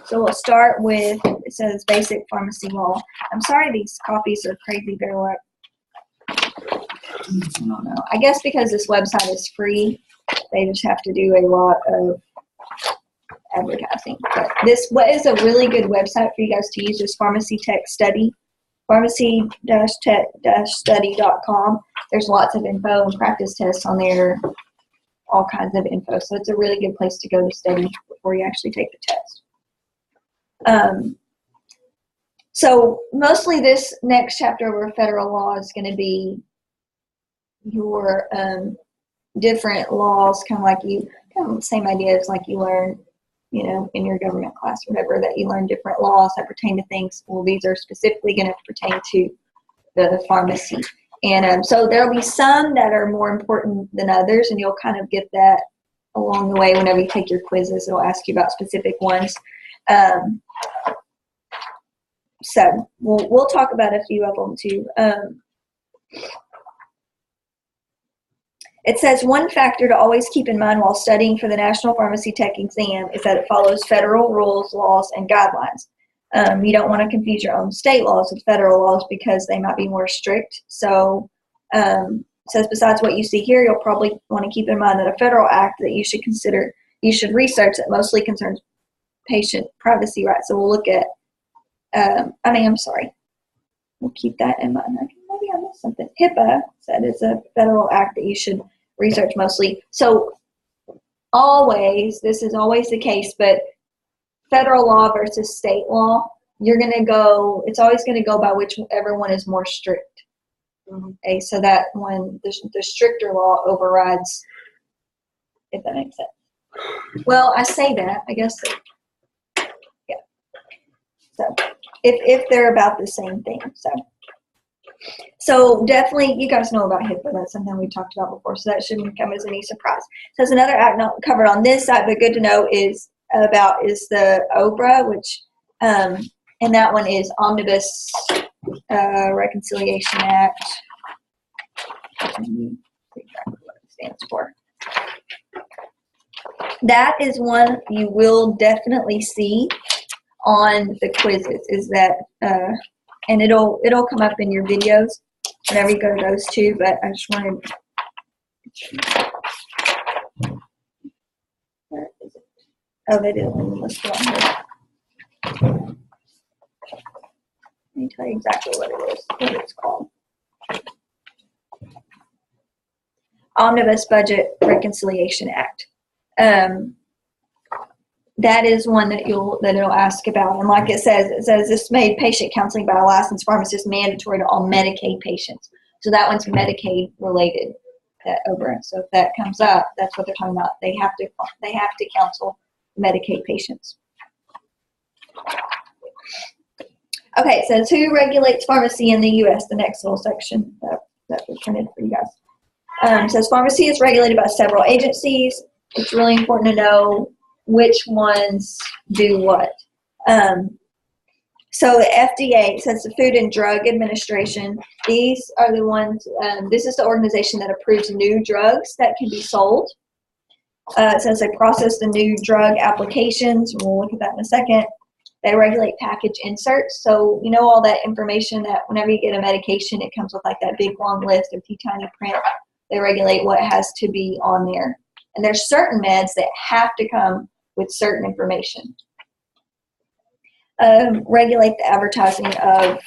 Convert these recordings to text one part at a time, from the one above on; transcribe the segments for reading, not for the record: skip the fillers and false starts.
So we'll start with, it says basic pharmacy law. I'm sorry these copies are crazy. Bear with. I don't know. I guess because this website is free, they just have to do a lot of advertising. But this, what is a really good website for you guys to use is Pharmacy Tech Study, pharmacy-tech-study.com. There's lots of info and practice tests on there, all kinds of info. So it's a really good place to go to study before you actually take the test. So mostly this next chapter over federal law is going to be your different laws, kind of like you, kind of the same ideas like you learn, you know, in your government class or whatever, that you learn different laws that pertain to things. Well, these are specifically going to pertain to the pharmacy. And so there'll be some that are more important than others, and you'll kind of get that along the way whenever you take your quizzes. It'll ask you about specific ones. So we'll talk about a few of them too. It says one factor to always keep in mind while studying for the National Pharmacy Tech exam is that it follows federal rules, laws, and guidelines. You don't want to confuse your own state laws with federal laws because they might be more strict. So it says besides what you see here, you'll probably want to keep in mind that a federal act that you should consider, you should research that mostly concerns patient privacy rights. So we'll look at, we'll keep that in mind. Maybe I missed something. HIPAA said it's a federal act that you should research mostly. So always, this is always the case, but federal law versus state law, you're going to go, it's always going to go by whichever one is more strict. Okay, so that when the stricter law overrides, if that makes sense. Well, I say that, I guess, yeah. So if they're about the same thing, so definitely, you guys know about HIPAA. That's something we talked about before, so that shouldn't come as any surprise. So there's another act not covered on this side, but good to know is the OBRA, which, and that one is Omnibus Reconciliation Act. Let me see exactly what it stands for. That is one you will definitely see on the quizzes. Is that and it'll come up in your videos whenever you go to those two, but I just wanted, where is it? Oh, they did. Let's go on here. Let me tell you exactly what it is, what it's called. Omnibus Budget Reconciliation Act. That is one that it'll ask about, and like it says this made patient counseling by a licensed pharmacist mandatory to all Medicaid patients. So that one's Medicaid related, that OBRA. So if that comes up, that's what they're talking about. They have to counsel Medicaid patients. Okay, so who regulates pharmacy in the U.S.? The next little section that we printed for you guys. It says pharmacy is regulated by several agencies. It's really important to know which ones do what. So the FDA, says the Food and Drug Administration, these are the ones, this is the organization that approves new drugs that can be sold. It says they process the new drug applications. We'll look at that in a second. They regulate package inserts. So you know all that information that whenever you get a medication, it comes with like that big long list of tiny print. They regulate what has to be on there. And there's certain meds that have to come with certain information. Regulate the advertising of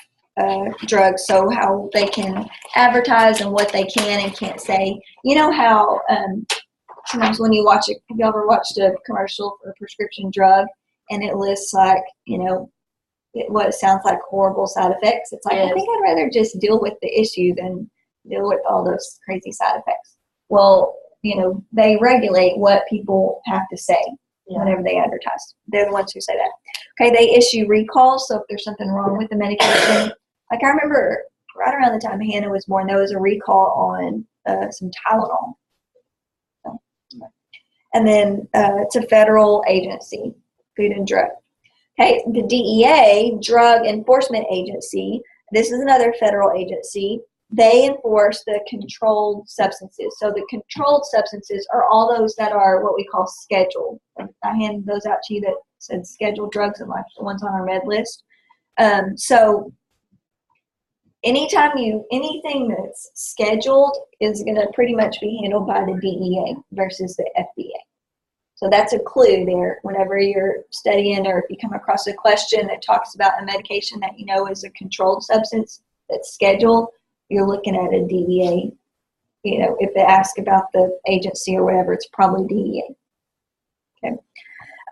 drugs, so how they can advertise and what they can and can't say. You know how sometimes when you watch it, have you ever watched a commercial for a prescription drug and it lists like, you know, what it sounds like horrible side effects? It's like, yes. I think I'd rather just deal with the issue than deal with all those crazy side effects. Well, you know, they regulate what people have to say. Whenever they advertise. They're the ones who say that. Okay, they issue recalls, so if there's something wrong with the medication. Like I remember right around the time Hannah was born, there was a recall on some Tylenol. So, and then it's a federal agency, Food and Drug. Okay, the DEA, Drug Enforcement Agency, this is another federal agency. they enforce the controlled substances. So the controlled substances are all those that are what we call scheduled. I handed those out to you that said scheduled drugs and like the ones on our med list. So anything that's scheduled is going to pretty much be handled by the DEA versus the FDA. So that's a clue there whenever you're studying, or if you come across a question that talks about a medication that you know is a controlled substance that's scheduled, you're looking at a DEA. You know, if they ask about the agency or whatever, it's probably DEA. Okay.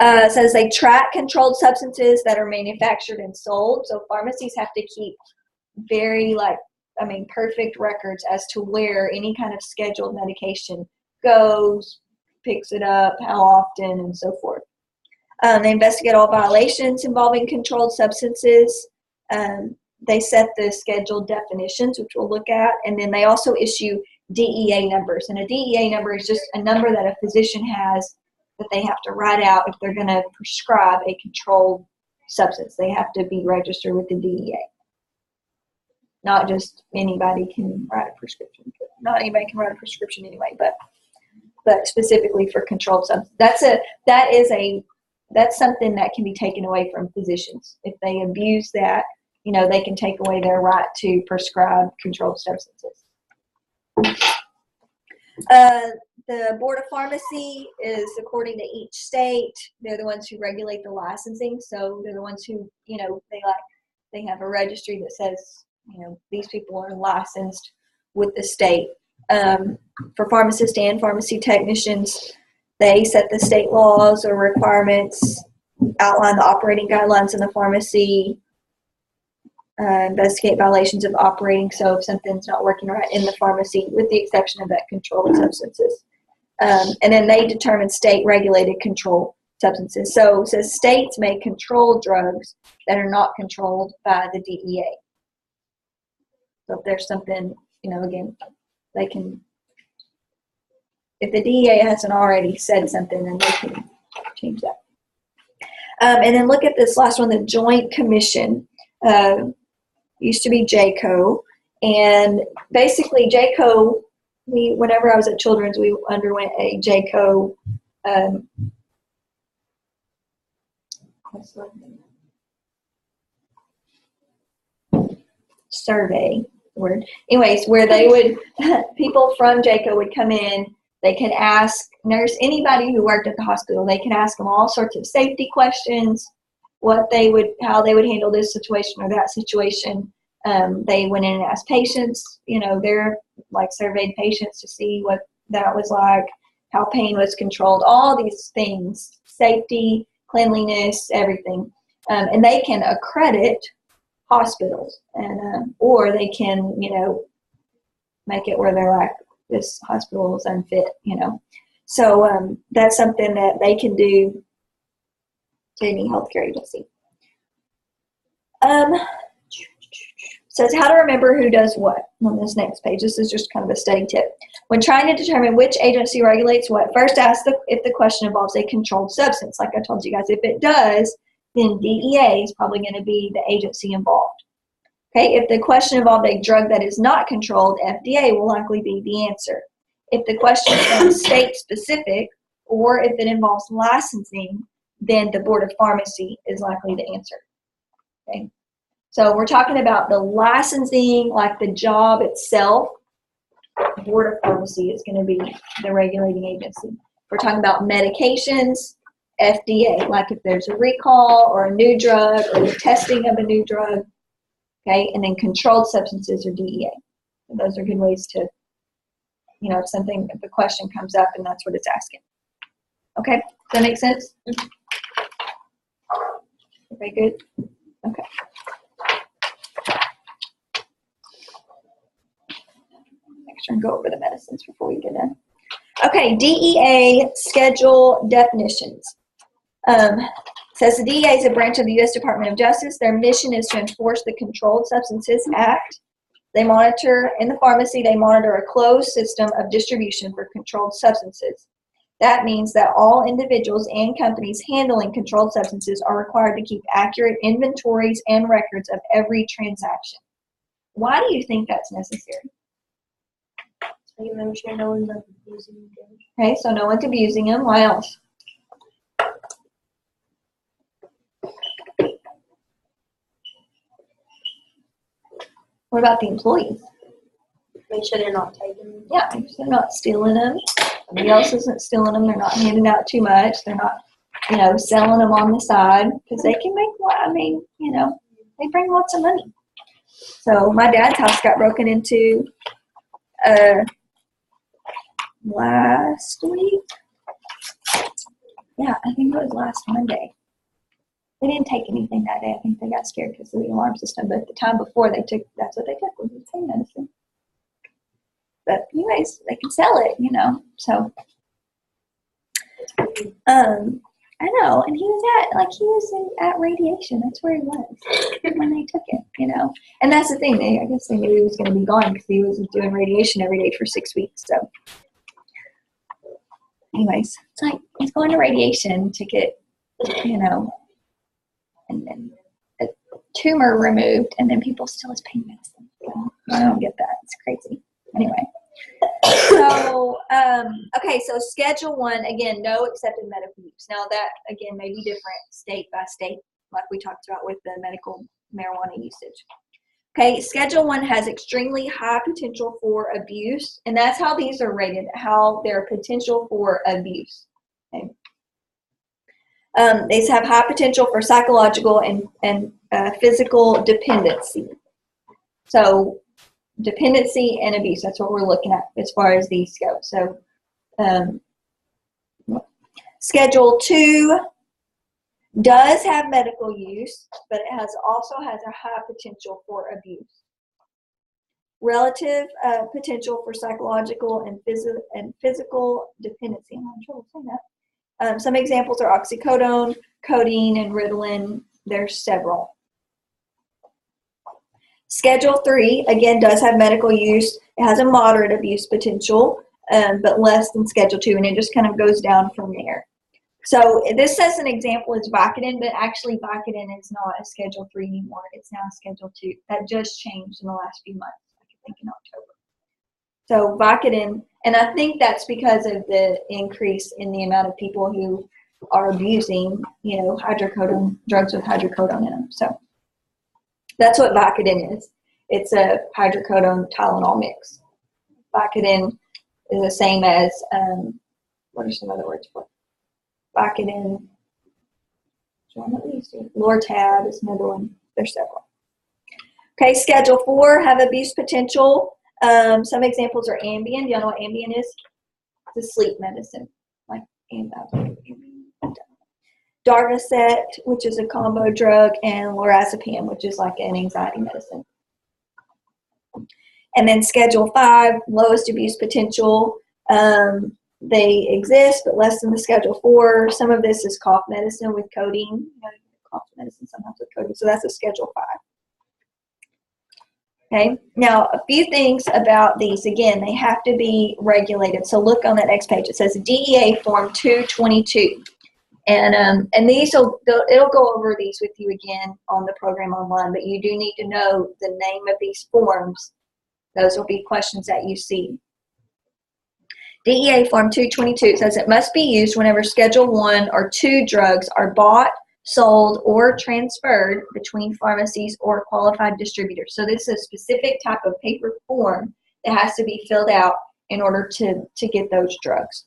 It says they track controlled substances that are manufactured and sold. So pharmacies have to keep very perfect records as to where any kind of scheduled medication goes, picks it up, how often, and so forth. They investigate all violations involving controlled substances. They set the scheduled definitions, which we'll look at, and then they also issue DEA numbers. And a DEA number is just a number that a physician has that they have to write out if they're going to prescribe a controlled substance. They have to be registered with the DEA. Not just anybody can write a prescription. Not anybody can write a prescription anyway, but specifically for controlled substance. That's something that can be taken away from physicians. If they abuse that, they can take away their right to prescribe controlled substances. The Board of Pharmacy is according to each state. They're the ones who regulate the licensing. So they're the ones who, they have a registry that says, these people are licensed with the state. For pharmacists and pharmacy technicians, they set the state laws or requirements, outline the operating guidelines in the pharmacy, investigate violations of operating. So if something's not working right in the pharmacy, with the exception of that controlled substances. And then they determine state-regulated controlled substances. So it says states may control drugs that are not controlled by the DEA. So if there's something, again, they can, if the DEA hasn't already said something, then they can change that. And then look at this last one, the Joint Commission. Used to be JCO. And basically JCO, whenever I was at Children's, we underwent a JCO survey. Anyways, where they would, people from JCO would come in, they can ask anybody who worked at the hospital, they can ask them all sorts of safety questions, how they would handle this situation or that situation. They went in and asked patients, they're surveyed patients to see what that was like, how pain was controlled, all these things, safety, cleanliness, everything. And they can accredit hospitals, and or they can make it where they're like, this hospital is unfit, so that's something that they can do to any healthcare agency. Says how to remember who does what on this next page. This is just kind of a study tip. When trying to determine which agency regulates what, first ask if the question involves a controlled substance. Like I told you guys, if it does, then DEA is probably going to be the agency involved. Okay, if the question involved a drug that is not controlled, FDA will likely be the answer. If the question is state specific, or if it involves licensing, then the Board of Pharmacy is likely the answer. Okay, so we're talking about the licensing, like the job itself. The Board of Pharmacy is going to be the regulating agency. We're talking about medications, FDA, like if there's a recall or a new drug or the testing of a new drug. Okay, and then controlled substances or DEA. And those are good ways to, if the question comes up and that's what it's asking. Okay, does that make sense? Okay, good. Okay. Make sure and go over the medicines before we get in. Okay, DEA schedule definitions. Says the DEA is a branch of the U.S. Department of Justice. Their mission is to enforce the Controlled Substances Act. They monitor, in the pharmacy, they monitor a closed system of distribution for controlled substances. That means that all individuals and companies handling controlled substances are required to keep accurate inventories and records of every transaction. Why do you think that's necessary? Make sure no one's abusing them. Okay, so no one's abusing them. Why else? What about the employees? Make sure they're not taking them. Yeah, they're not stealing them. Somebody else isn't stealing them. They're not handing out too much. They're not, selling them on the side because they can make, they bring lots of money. So my dad's house got broken into last week. Yeah, I think it was last Monday. They didn't take anything that day. I think they got scared because of the alarm system. But the time before that's what they took was the pain medicine. But anyways, they can sell it, So, I know. And he was at radiation. That's where he was when they took it, And that's the thing. I guess they knew he was going to be gone because he was doing radiation every day for 6 weeks. So, anyways, it's like he's going to radiation to get, and then a tumor removed, and then people still has pain medicine. So I don't get that. It's crazy. Anyway. So, okay, so Schedule 1, again, no accepted medical use. Now that, again, may be different state by state, like we talked about with the medical marijuana usage. Okay, Schedule 1 has extremely high potential for abuse, and that's how these are rated, how their potential for abuse. Okay. These have high potential for psychological and physical dependency. So, dependency and abuse, that's what we're looking at as far as these go. So, Schedule 2 does have medical use, but it also has a high potential for abuse. Relative potential for psychological and physical dependency. I'm having trouble saying that. Some examples are oxycodone, codeine, and Ritalin. There's several. Schedule 3, again, does have medical use. It has a moderate abuse potential, but less than Schedule 2, and it just kind of goes down from there. So this says an example is Vicodin, but actually Vicodin is not a Schedule 3 anymore. It's now a Schedule 2. That just changed in the last few months, I think in October. So Vicodin, and I think that's because of the increase in the amount of people who are abusing, hydrocodone, drugs with hydrocodone in them. So that's what Vicodin is. It's a hydrocodone Tylenol mix. Vicodin is the same as, what are some other words for it? Vicodin, Lortab is another one. There's several. Okay, Schedule 4 have abuse potential. Some examples are Ambien. Do y'all know what Ambien is? It's a sleep medicine, like Ambien. Darvocet, which is a combo drug, and lorazepam, which is like an anxiety medicine. And then Schedule 5, lowest abuse potential. They exist, but less than the Schedule 4. Some of this is cough medicine with codeine. Cough medicine sometimes with codeine. So that's a Schedule 5. Okay, now a few things about these. Again, they have to be regulated. So look on that next page. It says DEA Form 222. And these it'll go over these with you again on the program online, but you do need to know the name of these forms. Those will be questions that you see. DEA Form 222 says it must be used whenever Schedule 1 or 2 drugs are bought, sold, or transferred between pharmacies or qualified distributors. So this is a specific type of paper form that has to be filled out in order to get those drugs.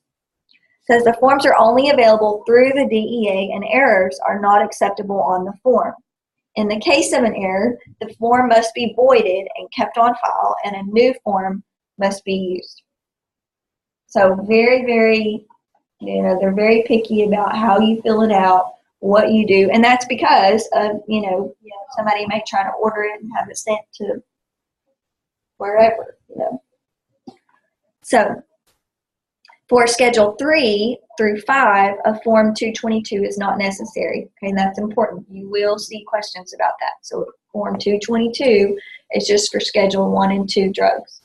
It says the forms are only available through the DEA and errors are not acceptable on the form. In the case of an error, the form must be voided and kept on file, and a new form must be used. So very, very, they're very picky about how you fill it out, what you do, and that's because of, somebody may try to order it and have it sent to wherever, So for Schedule 3 through 5, a Form 222 is not necessary. Okay, and that's important. You will see questions about that. So Form 222 is just for Schedule 1 and 2 drugs.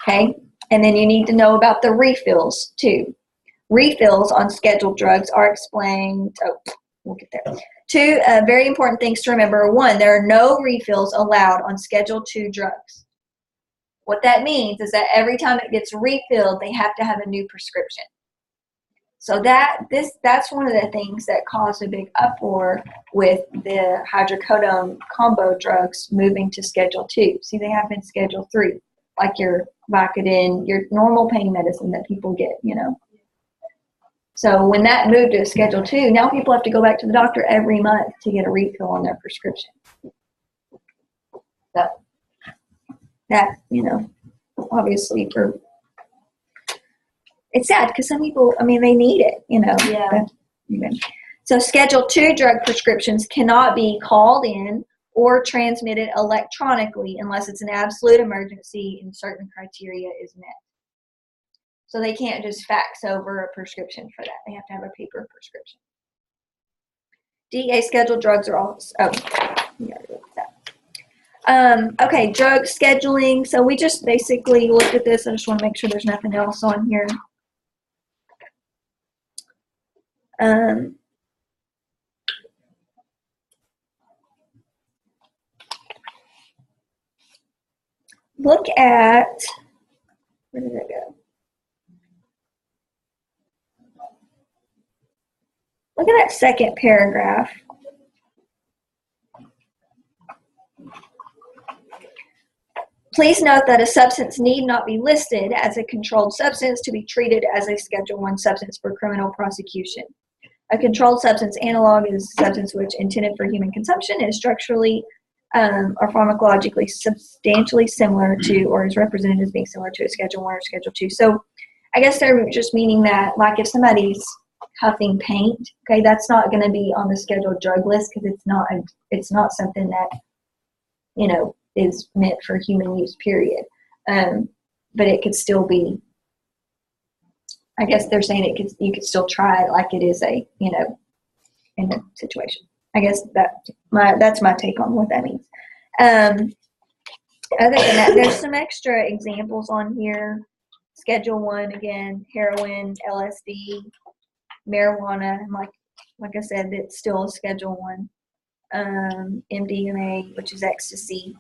Okay, and then you need to know about the refills too. Refills on scheduled drugs are explained. we'll get there. Two very important things to remember. One, there are no refills allowed on Schedule II drugs. What that means is that every time it gets refilled, they have to have a new prescription. So that's one of the things that caused a big uproar with the hydrocodone combo drugs moving to Schedule II. See, they have been Schedule III, like your Vicodin, your normal pain medicine that people get, you know. So when that moved to Schedule II, now people have to go back to the doctor every month to get a refill on their prescription. So that, you know, obviously it's sad because some people, I mean, they need it, you know. Yeah. So Schedule II drug prescriptions cannot be called in or transmitted electronically unless it's an absolute emergency and certain criteria is met. So they can't just fax over a prescription for that. They have to have a paper prescription. DEA scheduled drugs are also, okay, drug scheduling. So we just basically looked at this. I just want to make sure there's nothing else on here. Look at, where did it go? Look at that second paragraph. Please note that a substance need not be listed as a controlled substance to be treated as a Schedule I substance for criminal prosecution. A controlled substance analog is a substance which intended for human consumption is structurally or pharmacologically substantially similar to or is represented as being similar to a Schedule I or Schedule II. So I guess they're just meaning that, like, if somebody's huffing paint, okay, that's not going to be on the scheduled drug list because it's not something that, you know, is meant for human use, period. But it could still be, I guess they're saying you could still try it like it is a, you know, in a situation. I guess that's my take on what that means. Other than that, there's some extra examples on here. Schedule I, again, heroin, LSD, marijuana, and like I said, it's still a Schedule I. MDMA, which is ecstasy.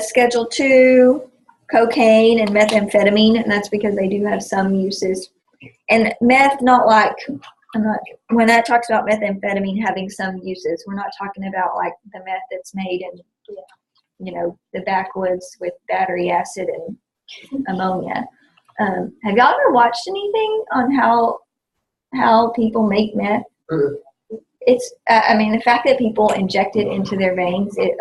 Schedule II, cocaine and methamphetamine, and that's because they do have some uses. And meth, when that talks about methamphetamine having some uses, we're not talking about like the meth that's made in, you know, the backwoods with battery acid and ammonia. Have y'all ever watched anything on how people make meth? It's, I mean, the fact that people inject it into their veins, it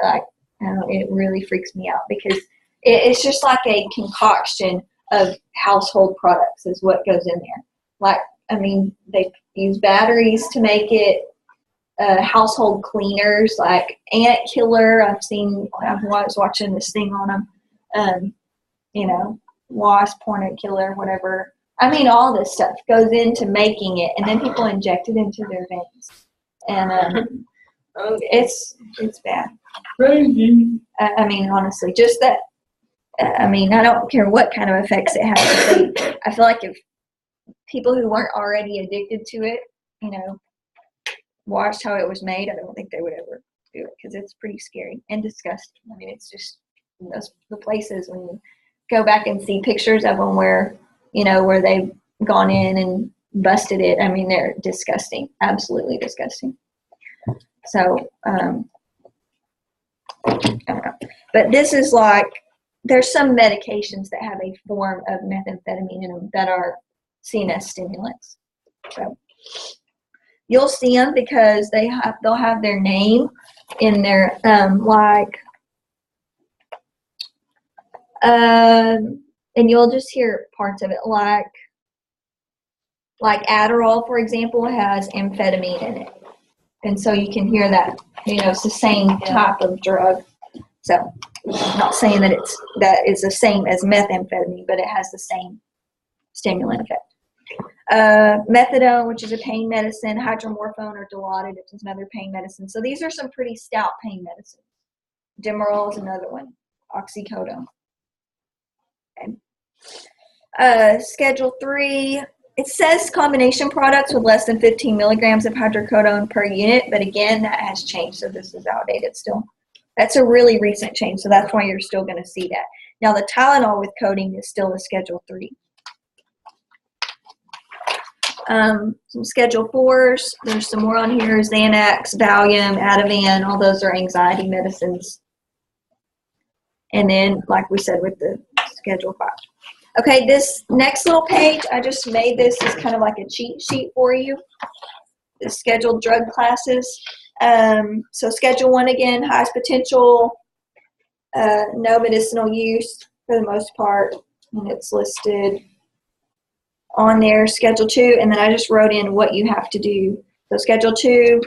really freaks me out because it's just like a concoction of household products is what goes in there. Like, I mean, they use batteries to make it, household cleaners like ant killer. I was watching this thing on them, you know, wasp, hornet killer, whatever. I mean, all this stuff goes into making it, and then people inject it into their veins. And it's bad. Crazy. I mean, honestly, just that. I mean, I don't care what kind of effects it has. I feel like if people who weren't already addicted to it, you know, watched how it was made, I don't think they would ever do it because it's pretty scary and disgusting. I mean, it's just the places when you go back and see pictures of them where, you know, where they've gone in and busted it. I mean, they're disgusting, absolutely disgusting. So, I don't know. But this is like, there's some medications that have a form of methamphetamine in them that are seen as stimulants. So you'll see them because they'll have their name in their and you'll just hear parts of it like Adderall, for example, has amphetamine in it. And so you can hear that, you know, it's the same type of drug. So I'm not saying that that is the same as methamphetamine, but it has the same stimulant effect. Methadone, which is a pain medicine, hydromorphone or Dilaudid, which is another pain medicine. So these are some pretty stout pain medicines. Demerol is another one. Oxycodone. Okay. Schedule III It says combination products with less than 15 milligrams of hydrocodone per unit, but again, that has changed, so this is outdated still. That's a really recent change, so that's why you're still going to see that. Now, the Tylenol with codeine is still a Schedule 3. Some Schedule 4s, there's some more on here, Xanax, Valium, Ativan, all those are anxiety medicines. And then, like we said, with the Schedule 5. Okay, this next little page, I just made this as kind of like a cheat sheet for you. The scheduled drug classes. So Schedule 1 again, highest potential, no medicinal use for the most part, and it's listed on there. Schedule 2, and then I just wrote in what you have to do. So Schedule 2,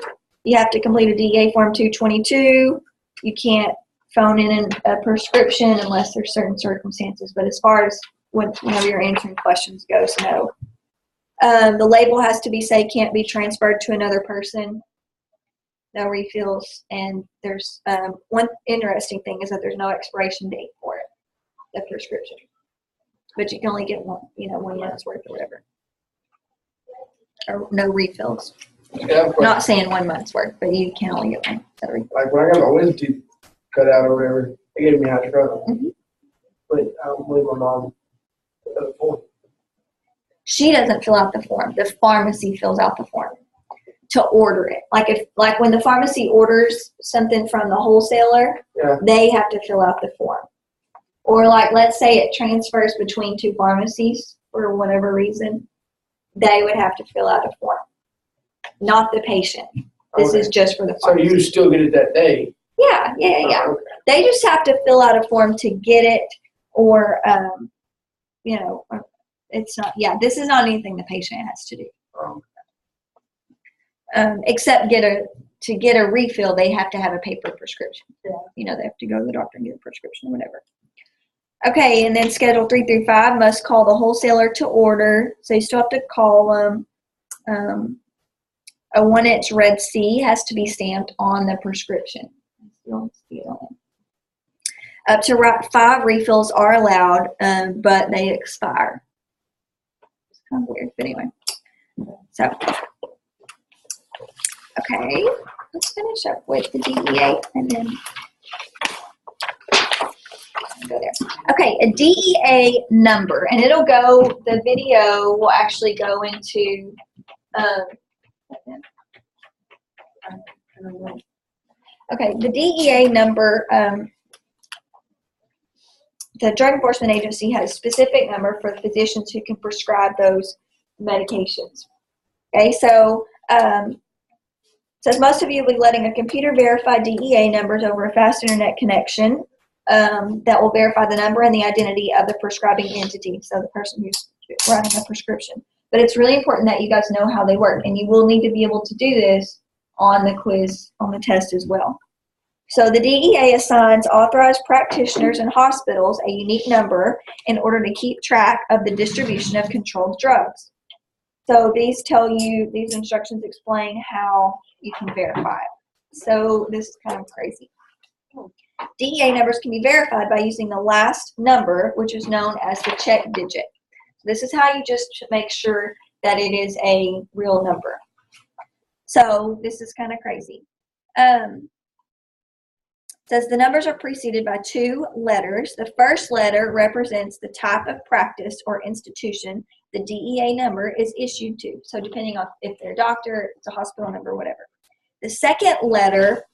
you have to complete a DEA Form 222. You can't phone in a prescription unless there's certain circumstances, but as far as whenever you're answering questions goes, no. The label has to be, say, can't be transferred to another person. No refills. And there's one interesting thing is that there's no expiration date for it, the prescription. But you can only get 1 month's worth or whatever. Or no refills. Yeah, Not saying 1 month's worth, but you can only get one. like when I got my wisdom teeth cut out or whatever, they gave me hydrocodone. Mm-hmm. But I don't believe my mom does it for me. She doesn't fill out the form. The pharmacy fills out the form to order it. Like when the pharmacy orders something from the wholesaler, Yeah. they have to fill out the form. Or like, let's say it transfers between 2 pharmacies for whatever reason, they would have to fill out a form, not the patient. This is just for the pharmacy. So you still get it that day? Yeah. Okay. They just have to fill out a form to get it, or it's not. Yeah, this is not anything the patient has to do. Except to get a refill, they have to have a paper prescription. They have to go to the doctor and get a prescription or whatever. Okay, and then Schedule 3 through 5 must call the wholesaler to order. So you still have to call them. A 1-inch red C has to be stamped on the prescription. Up to 5 refills are allowed, but they expire. It's kind of weird, but anyway. So, okay, let's finish up with the DEA and then go there. Okay, a DEA number, and the video will actually go into, okay, the DEA number, the Drug Enforcement Agency has a specific number for physicians who can prescribe those medications. Okay, so says most of you will be letting a computer verify DEA numbers over a fast internet connection that will verify the number and the identity of the prescribing entity, so the person who's writing the prescription. But it's really important that you guys know how they work, and you will need to be able to do this on the quiz, on the test as well. So the DEA assigns authorized practitioners and hospitals a unique number in order to keep track of the distribution of controlled drugs. So these instructions explain how you can verify it. So this is kind of crazy. DEA numbers can be verified by using the last number, which is known as the check digit. This is how you just make sure that it is a real number. So this is kind of crazy. Says the numbers are preceded by 2 letters. The first letter represents the type of practice or institution the DEA number is issued to. So depending on if they're a doctor, it's a hospital number, whatever. The second letter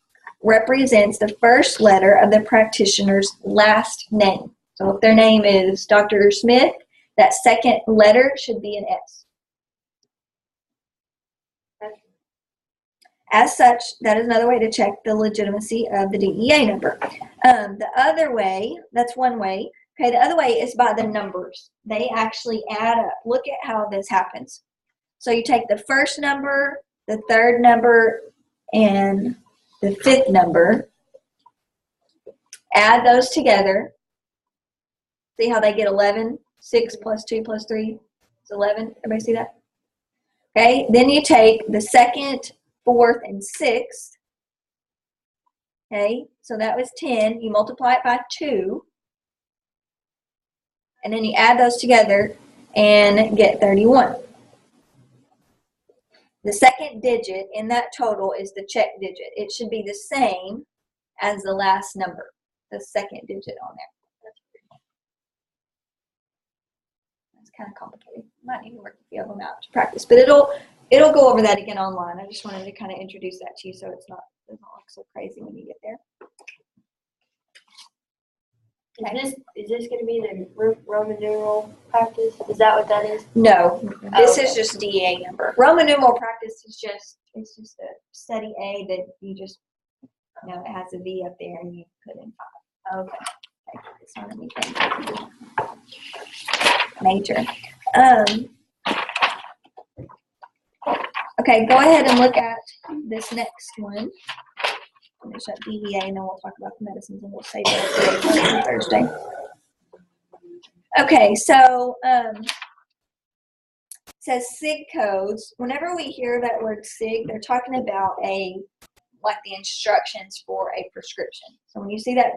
represents the first letter of the practitioner's last name. So if their name is Dr. Smith, that second letter should be an S. As such, that is another way to check the legitimacy of the DEA number. The other way, that's one way. Okay, the other way is by the numbers. They actually add up. Look at how this happens. So you take the first number, the third number, and the 5th number. Add those together. See how they get 11? 6 plus 2 plus 3 is 11. Everybody see that? Okay, then you take the 2nd, 4th, and 6th. Okay, so that was 10. You multiply it by 2. And then you add those together and get 31. The second digit in that total is the check digit. It should be the same as the last number, the second digit on there. That's kind of complicated. Might need to work a few of them out to practice, but it'll go over that again online. I just wanted to kind of introduce that to you so it doesn't look so crazy when you get there. Is this going to be the Roman numeral practice? Is that what that is? No, this is okay. just DEA number. Roman numeral practice is just a study A that you just, it has a V up there and you put in 5. Okay. It's not anything major. Okay, go ahead and look at this next one. Finish up DEA and then we'll talk about the medicines and we'll save that for Thursday. Okay, so it says SIG codes. Whenever we hear that word SIG, they're talking about like the instructions for a prescription. So when you see that,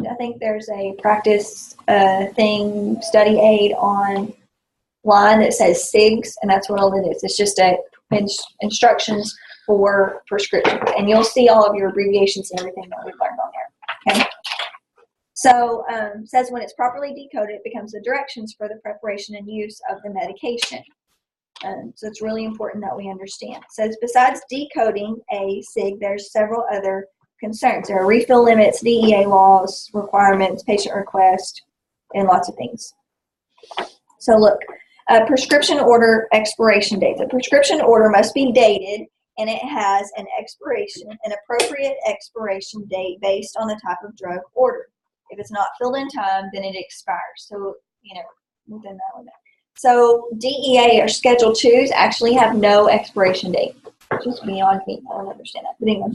I think there's a practice study aid online that says SIGs, and that's what all it is. It's just instructions for prescriptions, and you'll see all of your abbreviations and everything that we've learned on there. Okay. So it says when it's properly decoded, it becomes the directions for the preparation and use of the medication. So it's really important that we understand. It says besides decoding a SIG, there's several other concerns. There are refill limits, DEA laws, requirements, patient request, and lots of things. So look, prescription order expiration dates. A prescription order must be dated and it has an appropriate expiration date based on the type of drug ordered. If it's not filled in time, then it expires. So, within that limit. So DEA or Schedule 2s actually have no expiration date, which is beyond me. I don't understand that. But anyway,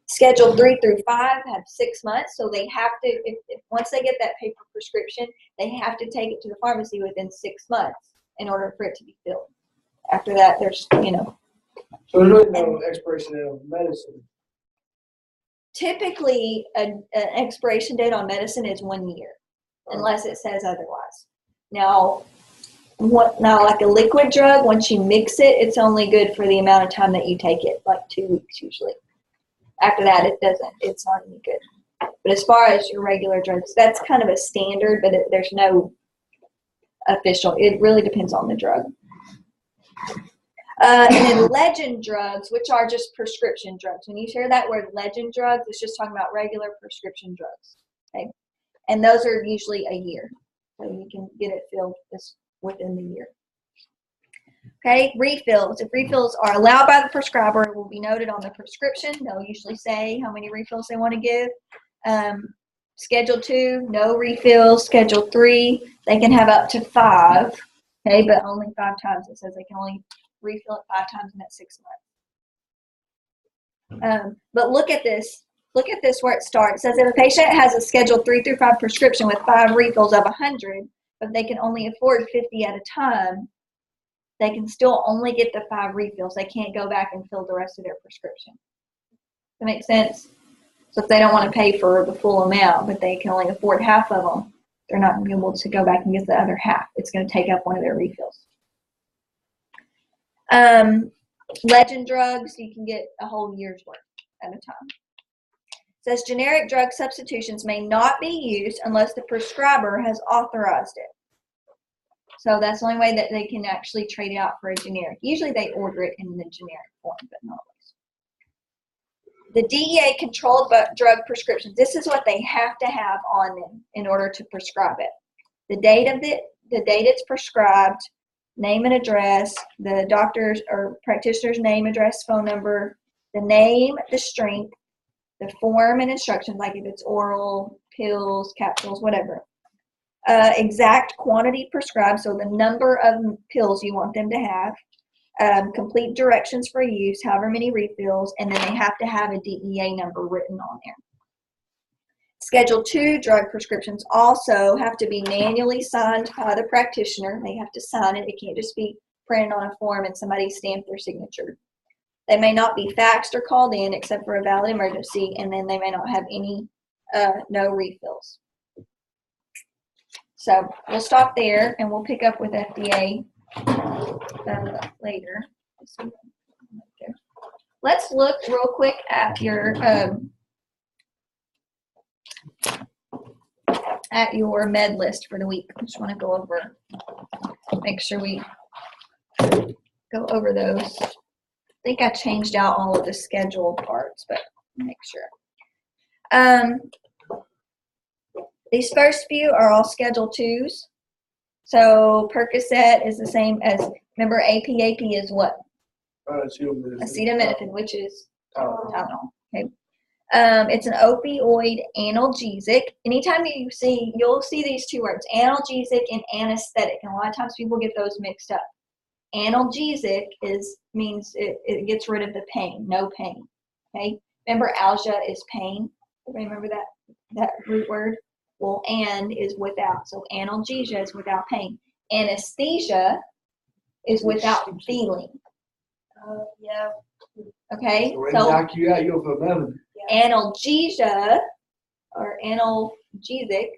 Schedule 3 through 5 have 6 months. So they have to, if once they get that paper prescription, they have to take it to the pharmacy within 6 months in order for it to be filled. After that, there's, So there's really no expiration date on medicine. Typically, an expiration date on medicine is 1 year, unless it says otherwise. Now, like a liquid drug, once you mix it, it's only good for the amount of time that you take it, like 2 weeks usually. After that, it's not any good. But as far as your regular drugs, that's kind of a standard, but there's no official. It really depends on the drug. And then legend drugs, which are just prescription drugs. When you hear that word legend drugs, it's just talking about regular prescription drugs. Okay, and those are usually a year, so you can get it filled within the year. Okay, refills. If refills are allowed by the prescriber, it will be noted on the prescription. They'll usually say how many refills they want to give. Schedule 2, no refills. Schedule 3, they can have up to 5. Okay, but only 5 times. It says they can only refill it 5 times in that 6 months. But look at this. Look at this where it starts. It says if a patient has a Schedule 3 through 5 prescription with 5 refills of 100, but they can only afford 50 at a time, they can still only get the 5 refills. They can't go back and fill the rest of their prescription. Does that make sense? So if they don't want to pay for the full amount, but they can only afford half of them, they're not going to be able to go back and get the other half. It's going to take up one of their refills. Legend drugs, you can get a whole year's worth at a time. It says generic drug substitutions may not be used unless the prescriber has authorized it. So that's the only way that they can actually trade it out for a generic. Usually they order it in the generic form, but not always. The DEA controlled drug prescriptions. This is what they have to have on them in order to prescribe it. The date it's prescribed, name and address, the doctor's or practitioner's name, address, phone number, the name, the strength, the form and instructions, like if it's oral, pills, capsules, whatever. Exact quantity prescribed, so the number of pills you want them to have, complete directions for use, however many refills, and then they have to have a DEA number written on there. Schedule 2 drug prescriptions also have to be manually signed by the practitioner. They have to sign it. It can't just be printed on a form and somebody stamp their signature. They may not be faxed or called in except for a valid emergency, and then they may not have any no refills. So we'll stop there and we'll pick up with FDA later. let's look real quick at your med list for the week. I just want to go over, make sure we go over those. I think I changed out all of the schedule parts, but make sure. These first few are all Schedule 2s. So Percocet is the same as, remember AP is what? Acetaminophen, which is Tylenol. Okay. It's an opioid analgesic. Anytime you'll see these two words, analgesic and anesthetic, and a lot of times people get those mixed up. Analgesic means it gets rid of the pain, no pain. Okay. Remember, algia is pain. Remember that root word? Well, and is without. So analgesia is without pain. Anesthesia is without feeling. Yeah. Okay. So when they knock you out, you'll feel better. Analgesia or analgesic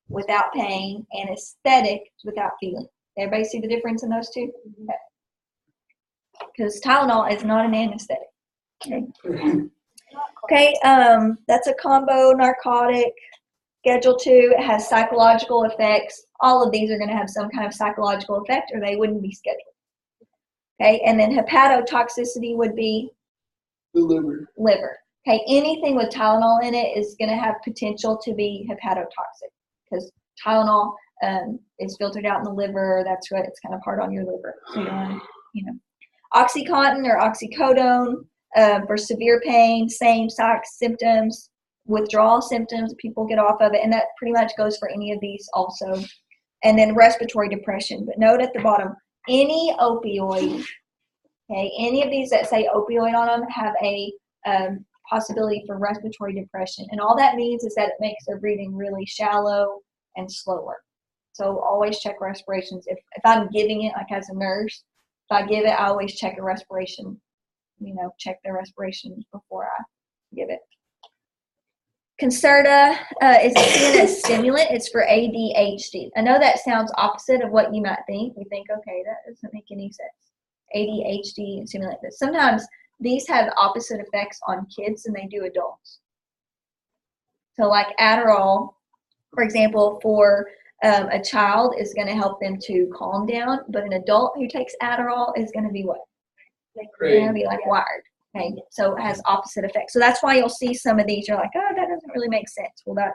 without pain, anesthetic without feeling. Everybody see the difference in those two? Because Tylenol is not an anesthetic. Okay. Okay, that's a combo narcotic. Schedule 2, it has psychological effects. All of these are going to have some kind of psychological effect or they wouldn't be scheduled. Okay, and then hepatotoxicity would be The liver. Okay, anything with Tylenol in it is going to have potential to be hepatotoxic because Tylenol is filtered out in the liver. That's what it's kind of hard on your liver. So OxyContin or oxycodone for severe pain, same symptoms, withdrawal symptoms. People get off of it, and that pretty much goes for any of these also. And then respiratory depression. But note at the bottom, any opioid. Okay, any of these that say opioid on them have a possibility for respiratory depression. And all that means is that it makes their breathing really shallow and slower. So always check respirations. If I'm giving it, like as a nurse, if I give it, I always check a respiration, check their respiration before I give it. Concerta is a CNS stimulant. It's for ADHD. I know that sounds opposite of what you might think. You think, okay, that doesn't make any sense. ADHD and stimulant. But sometimes these have opposite effects on kids than they do adults. So like Adderall, for example, for a child is going to help them to calm down, but an adult who takes Adderall is going to be what? They're going to be like wired. Okay, so it has opposite effects. So that's why you'll see some of these. You're like, oh, that doesn't really make sense. Well,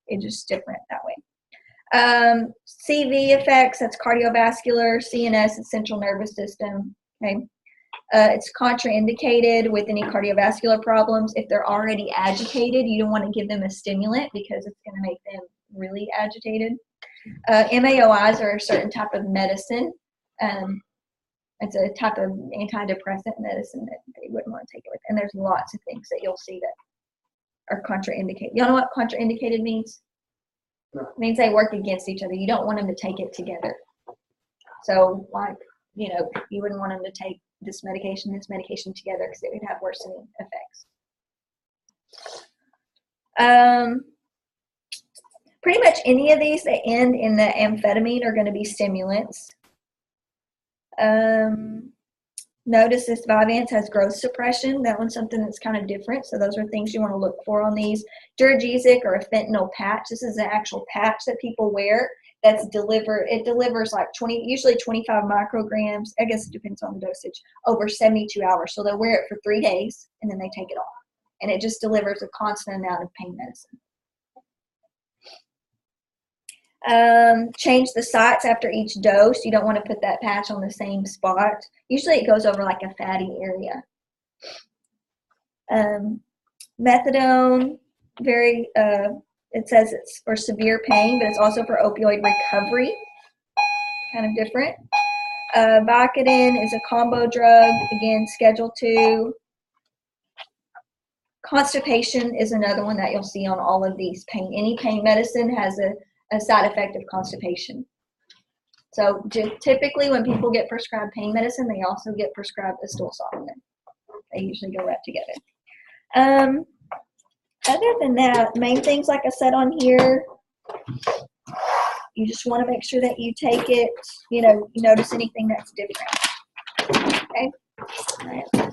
it's just different that way. CV effects, that's cardiovascular, CNS, and central nervous system. Okay, it's contraindicated with any cardiovascular problems. If they're already agitated, you don't want to give them a stimulant because it's going to make them really agitated. MAOIs are a certain type of medicine. It's a type of antidepressant medicine that they wouldn't want to take it with. And there's lots of things that you'll see that are contraindicated. Y'all know what contraindicated means? No. It means they work against each other. You don't want them to take it together. So, like, you wouldn't want them to take this medication together because it would have worsening effects. Pretty much any of these that end in the amphetamine are going to be stimulants. Notice this Vyvanse has growth suppression. That one's something that's kind of different. So those are things you want to look for on these. Duragesic or a fentanyl patch. This is an actual patch that people wear that's it delivers like usually 25 micrograms. I guess it depends on the dosage over 72 hours. So they'll wear it for 3 days and then they take it off. And it just delivers a constant amount of pain medicine. Change the sites after dose. You don't want to put that patch on the same spot. Usually it goes over like a fatty area. Methadone, it says it's for severe pain, but it's also for opioid recovery. Kind of different. Vicodin is a combo drug, again, Schedule 2. Constipation is another one that you'll see on all of these pain. Any pain medicine has a side effect of constipation. So typically when people get prescribed pain medicine, they also get prescribed a stool softener. They usually go right together. Other than that, main things like I said on here, you just want to make sure that you take it, you notice anything that's different. Okay? All right.